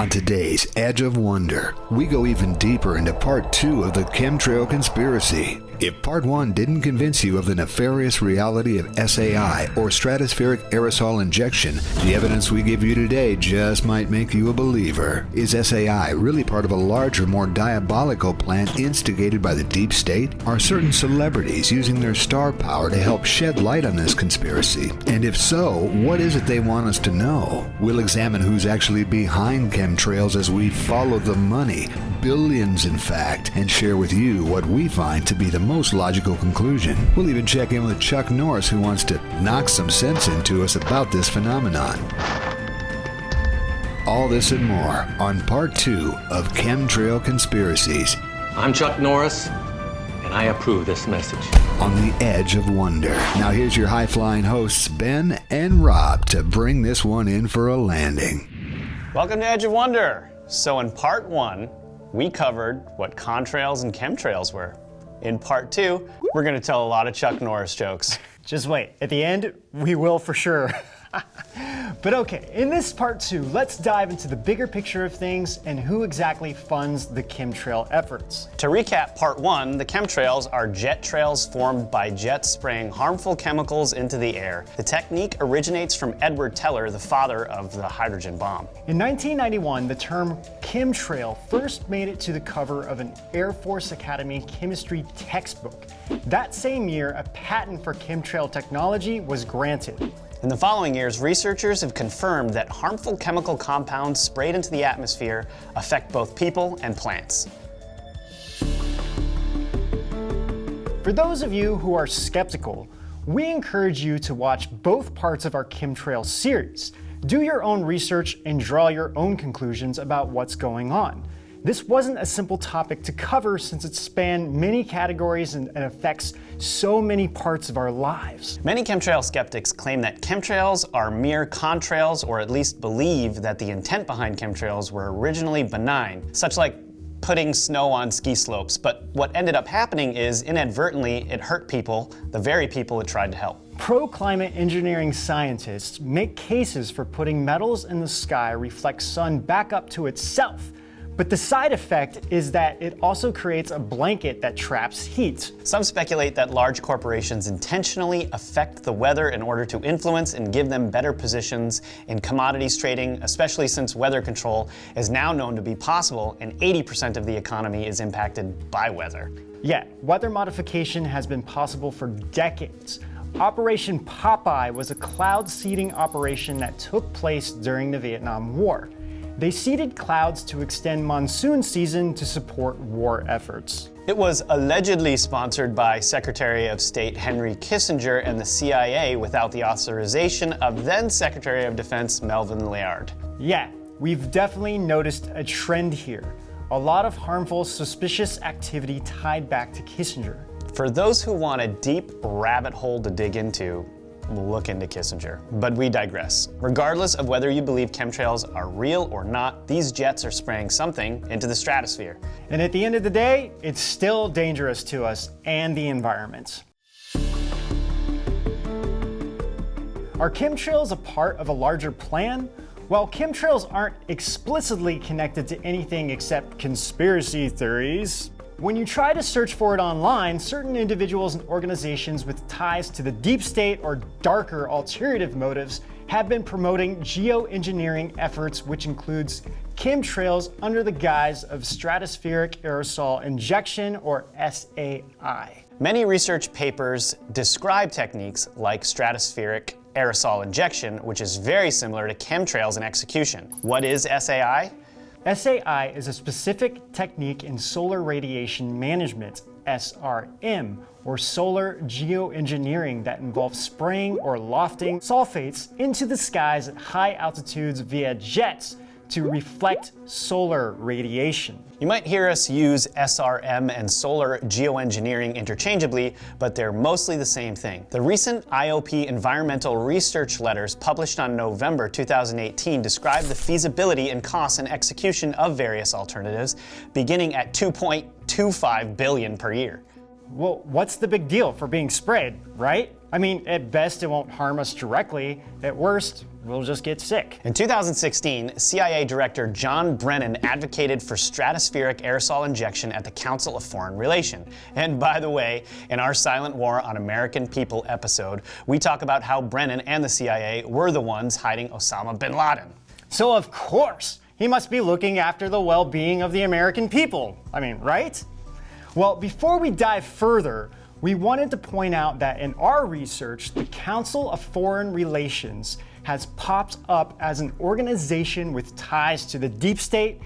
On today's Edge of Wonder, we go even deeper into part 2 of the Chemtrail Conspiracy. If part 1 didn't convince you of the nefarious reality of SAI, or stratospheric aerosol injection, the evidence we give you today just might make you a believer. Is SAI really part of a larger, more diabolical plan instigated by the deep state? Are certain celebrities using their star power to help shed light on this conspiracy? And if so, what is it they want us to know? We'll examine who's actually behind chemtrails as we follow the money, billions in fact, and share with you what we find to be the most logical conclusion. We'll even check in with Chuck Norris, who wants to knock some sense into us about this phenomenon. All this and more on part 2 of Chemtrail Conspiracies. I'm Chuck Norris, and I approve this message. On the Edge of Wonder. Now here's your high-flying hosts, Ben and Rob, to bring this one in for a landing. Welcome to Edge of Wonder. So in part 1, we covered what contrails and chemtrails were. In part 2, we're going to tell a lot of Chuck Norris jokes. Just wait, at the end, we will for sure. But okay, in this part 2, let's dive into the bigger picture of things and who exactly funds the chemtrail efforts. To recap part 1, the chemtrails are jet trails formed by jets spraying harmful chemicals into the air. The technique originates from Edward Teller, the father of the hydrogen bomb. In 1991, the term chemtrail first made it to the cover of an Air Force Academy chemistry textbook. That same year, a patent for chemtrail technology was granted. In the following years, researchers have confirmed that harmful chemical compounds sprayed into the atmosphere affect both people and plants. For those of you who are skeptical, we encourage you to watch both parts of our chemtrail series. Do your own research and draw your own conclusions about what's going on. This wasn't a simple topic to cover since it spanned many categories and affects so many parts of our lives. Many chemtrail skeptics claim that chemtrails are mere contrails, or at least believe that the intent behind chemtrails were originally benign, such like putting snow on ski slopes. But what ended up happening is, inadvertently, it hurt people, the very people it tried to help. Pro-climate engineering scientists make cases for putting metals in the sky reflect sun back up to itself. But the side effect is that it also creates a blanket that traps heat. Some speculate that large corporations intentionally affect the weather in order to influence and give them better positions in commodities trading, especially since weather control is now known to be possible and 80% of the economy is impacted by weather. Yeah, weather modification has been possible for decades. Operation Popeye was a cloud seeding operation that took place during the Vietnam War. They seeded clouds to extend monsoon season to support war efforts. It was allegedly sponsored by Secretary of State Henry Kissinger and the CIA without the authorization of then Secretary of Defense Melvin Laird. Yeah, we've definitely noticed a trend here. A lot of harmful, suspicious activity tied back to Kissinger. For those who want a deep rabbit hole to dig into, look into Kissinger. But we digress. Regardless of whether you believe chemtrails are real or not, these jets are spraying something into the stratosphere. And at the end of the day, it's still dangerous to us and the environment. Are chemtrails a part of a larger plan? Well, chemtrails aren't explicitly connected to anything except conspiracy theories. When you try to search for it online, certain individuals and organizations with ties to the deep state or darker alternative motives have been promoting geoengineering efforts, which includes chemtrails under the guise of stratospheric aerosol injection, or SAI. Many research papers describe techniques like stratospheric aerosol injection, which is very similar to chemtrails in execution. What is SAI? SAI is a specific technique in solar radiation management, SRM, or solar geoengineering, that involves spraying or lofting sulfates into the skies at high altitudes via jets to reflect solar radiation. You might hear us use SRM and solar geoengineering interchangeably, but they're mostly the same thing. The recent IOP environmental research letters published on November 2018 describe the feasibility and costs and execution of various alternatives, beginning at $2.25 billion per year. Well, what's the big deal for being sprayed, right? I mean, at best it won't harm us directly. At worst, we'll just get sick. In 2016, CIA Director John Brennan advocated for stratospheric aerosol injection at the Council of Foreign Relations. And by the way, in our Silent War on American People episode, we talk about how Brennan and the CIA were the ones hiding Osama bin Laden. So of course, he must be looking after the well-being of the American people. I mean, right? Well, before we dive further, we wanted to point out that in our research, the Council of Foreign Relations has popped up as an organization with ties to the deep state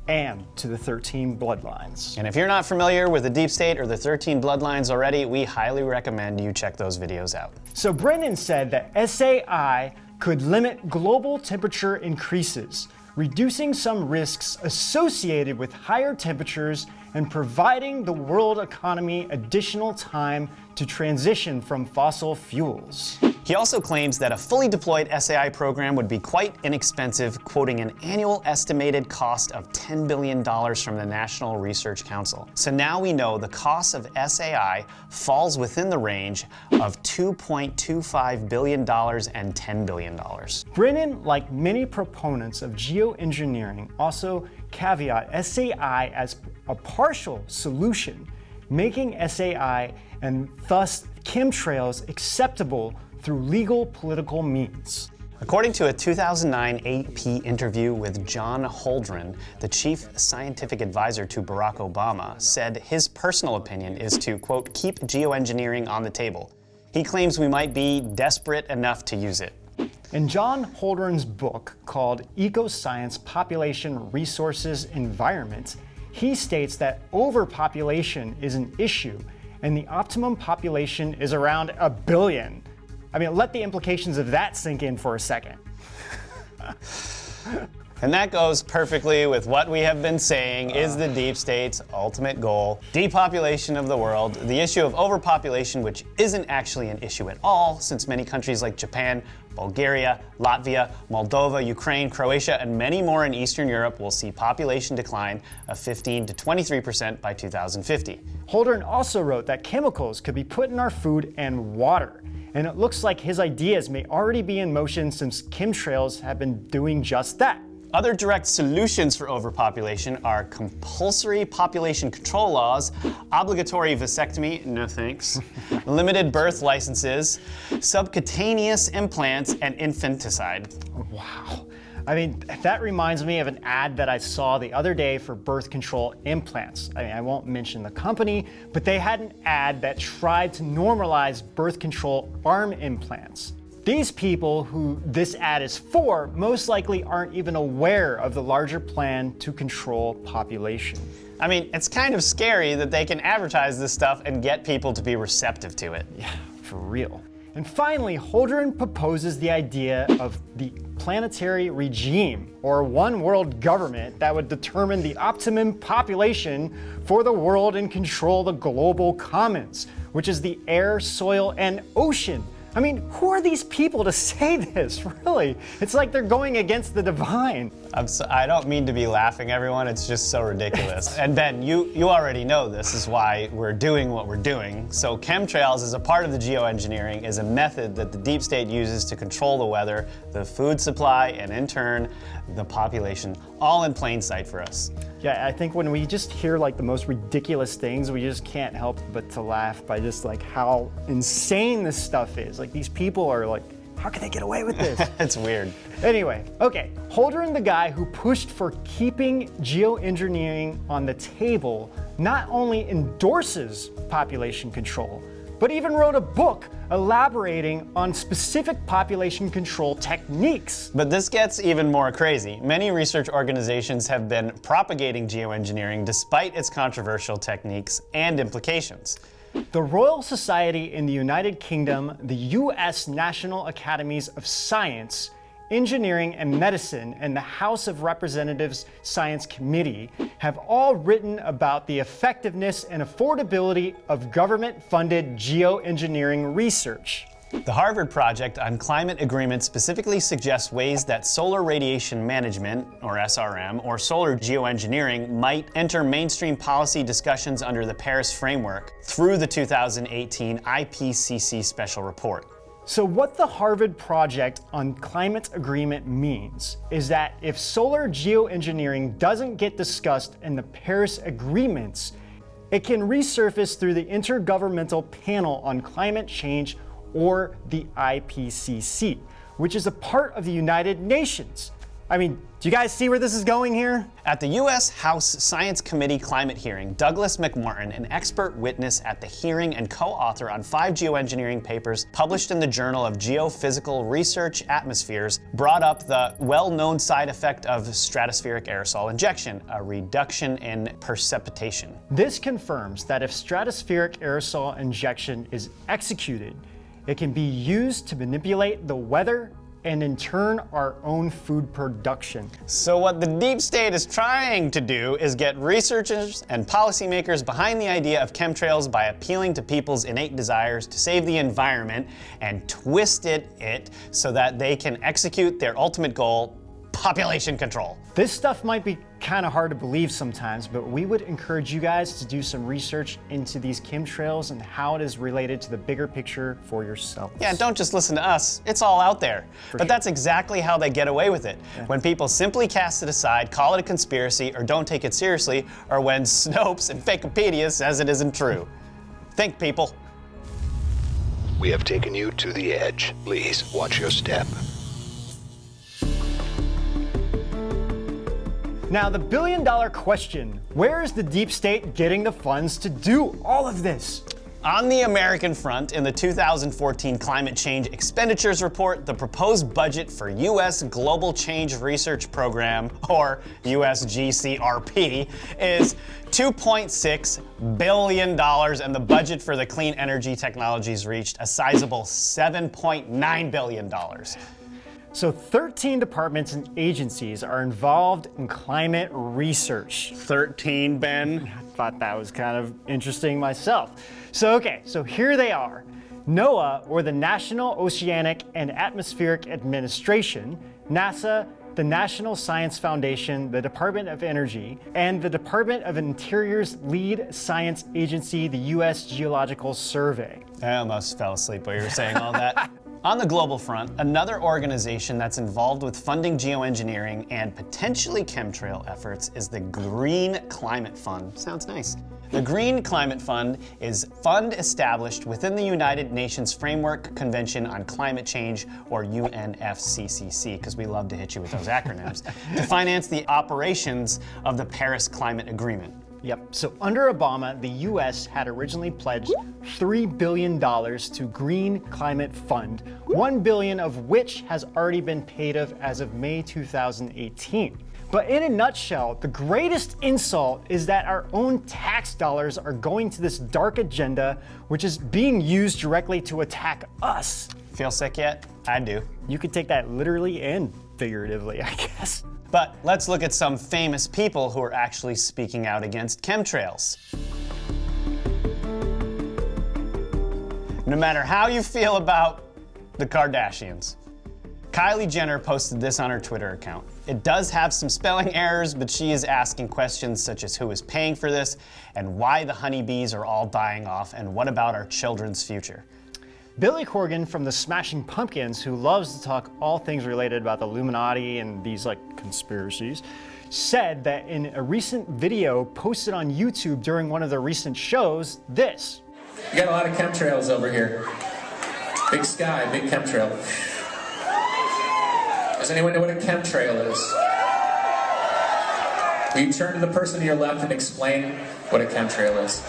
and to the 13 bloodlines. And if you're not familiar with the deep state or the 13 bloodlines already, we highly recommend you check those videos out. So Brennan said that SAI could limit global temperature increases, reducing some risks associated with higher temperatures and providing the world economy additional time to transition from fossil fuels. He also claims that a fully deployed SAI program would be quite inexpensive, quoting an annual estimated cost of $10 billion from the National Research Council. So now we know the cost of SAI falls within the range of $2.25 billion and $10 billion. Brennan, like many proponents of geoengineering, also caveat SAI as a partial solution, making SAI and thus chemtrails acceptable through legal political means. According to a 2009 AP interview with John Holdren, the chief scientific advisor to Barack Obama said his personal opinion is to, quote, keep geoengineering on the table. He claims we might be desperate enough to use it. In John Holdren's book called Ecoscience, Population, Resources, Environment, he states that overpopulation is an issue and the optimum population is around 1 billion. I mean, let the implications of that sink in for a second. And that goes perfectly with what we have been saying is the deep state's ultimate goal: depopulation of the world. The issue of overpopulation, which isn't actually an issue at all, since many countries like Japan, Bulgaria, Latvia, Moldova, Ukraine, Croatia, and many more in Eastern Europe will see population decline of 15 to 23% by 2050. Holdren also wrote that chemicals could be put in our food and water. And it looks like his ideas may already be in motion since chemtrails have been doing just that. Other direct solutions for overpopulation are compulsory population control laws, obligatory vasectomy, no thanks, limited birth licenses, subcutaneous implants, and infanticide. Wow. I mean, that reminds me of an ad that I saw the other day for birth control implants. I mean, I won't mention the company, but they had an ad that tried to normalize birth control arm implants. These people who this ad is for most likely aren't even aware of the larger plan to control population. I mean, it's kind of scary that they can advertise this stuff and get people to be receptive to it. Yeah, for real. And finally, Holdren proposes the idea of the planetary regime, or one world government that would determine the optimum population for the world and control the global commons, which is the air, soil, and ocean. I mean, who are these people to say this, really? It's like they're going against the divine. I don't mean to be laughing, everyone. It's just so ridiculous. And Ben, you already know this is why we're doing what we're doing. So chemtrails, as a part of the geoengineering, is a method that the deep state uses to control the weather, the food supply, and in turn, the population, all in plain sight for us. Yeah, I think when we just hear like the most ridiculous things, we just can't help but to laugh by just like how insane this stuff is. Like these people are like, how can they get away with this? It's weird. Anyway, okay, Holdren, the guy who pushed for keeping geoengineering on the table, not only endorses population control, but even wrote a book elaborating on specific population control techniques. But this gets even more crazy. Many research organizations have been propagating geoengineering despite its controversial techniques and implications. The Royal Society in the United Kingdom, the US National Academies of Science, Engineering and Medicine, and the House of Representatives Science Committee have all written about the effectiveness and affordability of government-funded geoengineering research. The Harvard Project on Climate Agreement specifically suggests ways that solar radiation management, or SRM, or solar geoengineering might enter mainstream policy discussions under the Paris Framework through the 2018 IPCC Special Report. So what the Harvard Project on Climate Agreement means is that if solar geoengineering doesn't get discussed in the Paris Agreements, it can resurface through the Intergovernmental Panel on Climate Change, or the IPCC, which is a part of the United Nations. I mean, do you guys see where this is going here? At the U.S. House Science Committee climate hearing, Douglas McMartin, an expert witness at the hearing and co-author on 5 geoengineering papers published in the Journal of Geophysical Research Atmospheres, brought up the well-known side effect of stratospheric aerosol injection, a reduction in precipitation. This confirms that if stratospheric aerosol injection is executed, it can be used to manipulate the weather and in turn our own food production. So what the deep state is trying to do is get researchers and policymakers behind the idea of chemtrails by appealing to people's innate desires to save the environment and twist it so that they can execute their ultimate goal, population control. This stuff might be kind of hard to believe sometimes, but we would encourage you guys to do some research into these chemtrails and how it is related to the bigger picture for yourselves. Yeah, don't just listen to us. It's all out there. But that's exactly how they get away with it. Yeah. When people simply cast it aside, call it a conspiracy, or don't take it seriously, or when Snopes and Fakepedia says it isn't true. Think, people. We have taken you to the edge. Please watch your step. Now, the billion-dollar question: where is the deep state getting the funds to do all of this? On the American front, in the 2014 Climate Change Expenditures Report, the proposed budget for U.S. Global Change Research Program, or USGCRP, is $2.6 billion, and the budget for the clean energy technologies reached a sizable $7.9 billion. So 13 departments and agencies are involved in climate research. 13, Ben? I thought that was kind of interesting myself. So here they are. NOAA, or the National Oceanic and Atmospheric Administration, NASA, the National Science Foundation, the Department of Energy, and the Department of Interior's lead science agency, the U.S. Geological Survey. I almost fell asleep while you were saying all that. On the global front, another organization that's involved with funding geoengineering and potentially chemtrail efforts is the Green Climate Fund. Sounds nice. The Green Climate Fund is a fund established within the United Nations Framework Convention on Climate Change, or UNFCCC, because we love to hit you with those acronyms, to finance the operations of the Paris Climate Agreement. Yep, so under Obama, the US had originally pledged $3 billion to Green Climate Fund, $1 billion of which has already been paid of as of May 2018. But in a nutshell, the greatest insult is that our own tax dollars are going to this dark agenda, which is being used directly to attack us. Feel sick yet? I do. You could take that literally and figuratively, I guess. But let's look at some famous people who are actually speaking out against chemtrails. No matter how you feel about the Kardashians, Kylie Jenner posted this on her Twitter account. It does have some spelling errors, but she is asking questions such as who is paying for this, and why the honeybees are all dying off, and what about our children's future. Billy Corgan from the Smashing Pumpkins, who loves to talk all things related about the Illuminati and these conspiracies, said that in a recent video posted on YouTube during one of their recent shows, this. You got a lot of chemtrails over here. Big sky, big chemtrail. Does anyone know what a chemtrail is? Will you turn to the person to your left and explain what a chemtrail is?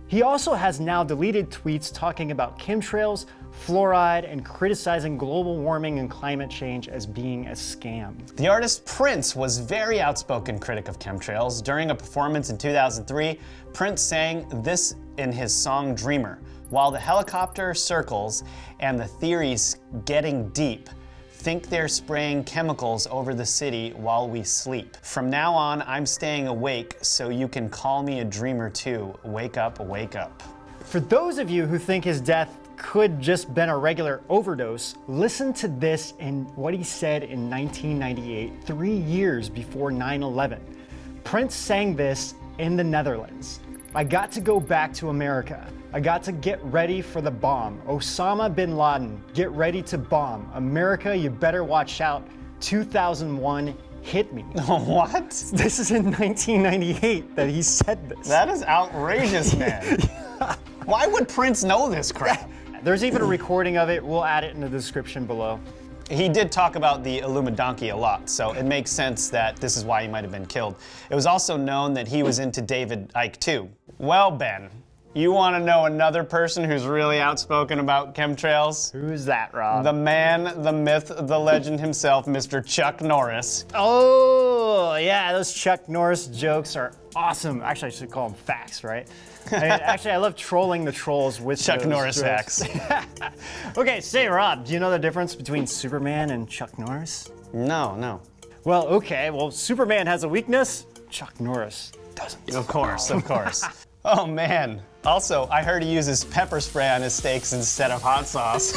He also has now deleted tweets talking about chemtrails, fluoride, and criticizing global warming and climate change as being a scam. The artist Prince was a very outspoken critic of chemtrails. During a performance in 2003, Prince sang this in his song Dreamer. While the helicopter circles and the theories getting deep, think they're spraying chemicals over the city while we sleep. From now on, I'm staying awake, so you can call me a dreamer too. Wake up, wake up. For those of you who think his death could just been a regular overdose, listen to this in what he said in 1998, 3 years before 9/11. Prince sang this in the Netherlands. I got to go back to America. I got to get ready for the bomb. Osama bin Laden, get ready to bomb. America, you better watch out. 2001, hit me. What? This is in 1998 that he said this. That is outrageous, man. Why would Prince know this crap? There's even a recording of it. We'll add it in the description below. He did talk about the Illuminati a lot, so it makes sense that this is why he might have been killed. It was also known that he was into David Icke too. Well, Ben, you want to know another person who's really outspoken about chemtrails? Who's that, Rob? The man, the myth, the legend himself, Mr. Chuck Norris. Oh, yeah, those Chuck Norris jokes are awesome. Actually, I should call them facts, right? I mean, actually, I love trolling the trolls with Chuck those Norris jokes. facts. Okay, say, Rob, do you know the difference between Superman and Chuck Norris? No. Well, okay, Superman has a weakness, Chuck Norris doesn't. Of course. Oh, man. Also, I heard he uses pepper spray on his steaks instead of hot sauce.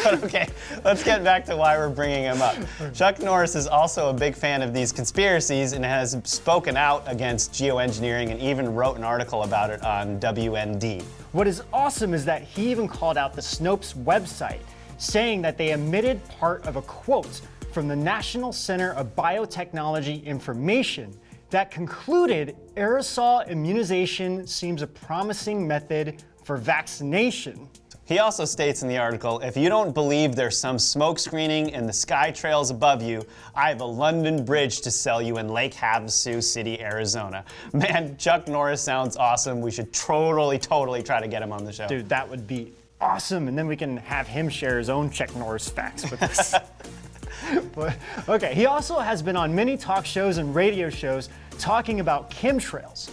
But okay, let's get back to why we're bringing him up. Chuck Norris is also a big fan of these conspiracies and has spoken out against geoengineering and even wrote an article about it on WND. What is awesome is that he even called out the Snopes website, saying that they omitted part of a quote from the National Center of Biotechnology information that concluded aerosol immunization seems a promising method for vaccination. He also states in the article, if you don't believe there's some smoke screening in the sky trails above you, I have a London Bridge to sell you in Lake Havasu City, Arizona. Man, Chuck Norris sounds awesome. We should totally try to get him on the show. Dude, that would be awesome, and then we can have him share his own Chuck Norris facts with us. But, okay, he also has been on many talk shows and radio shows talking about chemtrails.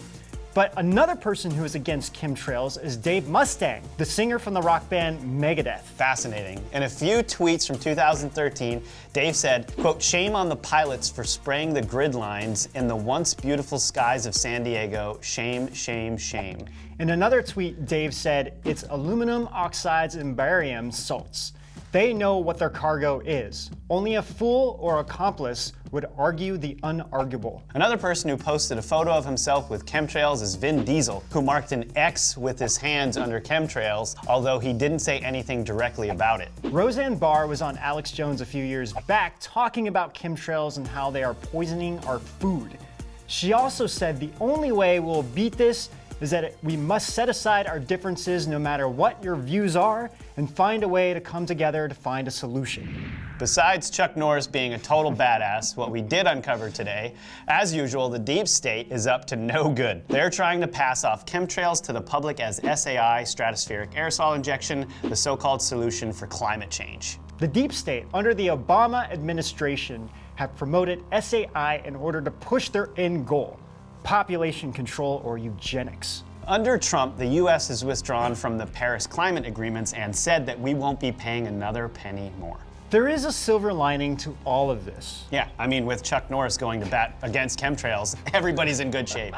But another person who is against chemtrails is Dave Mustaine, the singer from the rock band Megadeth. Fascinating. In a few tweets from 2013, Dave said, quote, shame on the pilots for spraying the grid lines in the once beautiful skies of San Diego. Shame, shame, shame. In another tweet, Dave said, it's aluminum oxides and barium salts. They know what their cargo is. Only a fool or accomplice would argue the unarguable. Another person who posted a photo of himself with chemtrails is Vin Diesel, who marked an X with his hands under chemtrails, although he didn't say anything directly about it. Roseanne Barr was on Alex Jones a few years back talking about chemtrails and how they are poisoning our food. She also said the only way we'll beat this is that we must set aside our differences no matter what your views are and find a way to come together to find a solution. Besides Chuck Norris being a total badass, what we did uncover today, as usual, the deep state is up to no good. They're trying to pass off chemtrails to the public as SAI, stratospheric aerosol injection, the so-called solution for climate change. The deep state, under the Obama administration, have promoted SAI in order to push their end goal: population control or eugenics. Under Trump, the US has withdrawn from the Paris climate agreements and said that we won't be paying another penny more. There is a silver lining to all of this. Yeah, I mean, with Chuck Norris going to bat against chemtrails, everybody's in good shape.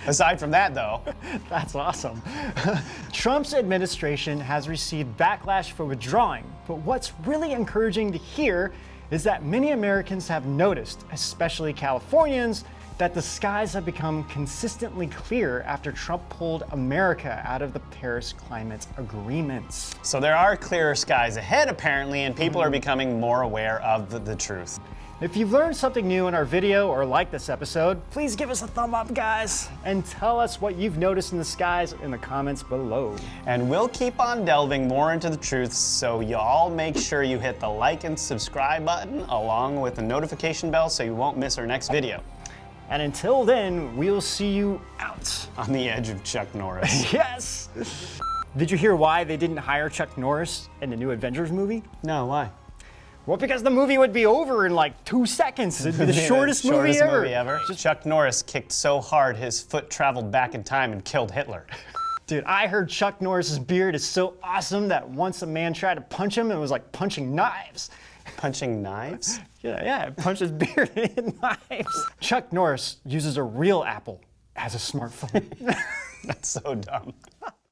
Aside from that, though. That's awesome. Trump's administration has received backlash for withdrawing, but what's really encouraging to hear is that many Americans have noticed, especially Californians, that the skies have become consistently clear after Trump pulled America out of the Paris climate agreements. So there are clearer skies ahead, apparently, and people are becoming more aware of the truth. If you've learned something new in our video or liked this episode, please give us a thumb up, guys, and tell us what you've noticed in the skies in the comments below. And we'll keep on delving more into the truth, so y'all make sure you hit the like and subscribe button along with the notification bell so you won't miss our next video. And until then, we'll see you out on the edge of Chuck Norris. Yes! Did you hear why they didn't hire Chuck Norris in the new Avengers movie? No, why? Well, because the movie would be over in like 2 seconds. It'd be the shortest movie ever. Chuck Norris kicked so hard his foot traveled back in time and killed Hitler. Dude, I heard Chuck Norris's beard is so awesome that once a man tried to punch him, it was like punching knives. Punching knives? Yeah, it punched his beard in knives. Chuck Norris uses a real apple as a smartphone. That's so dumb.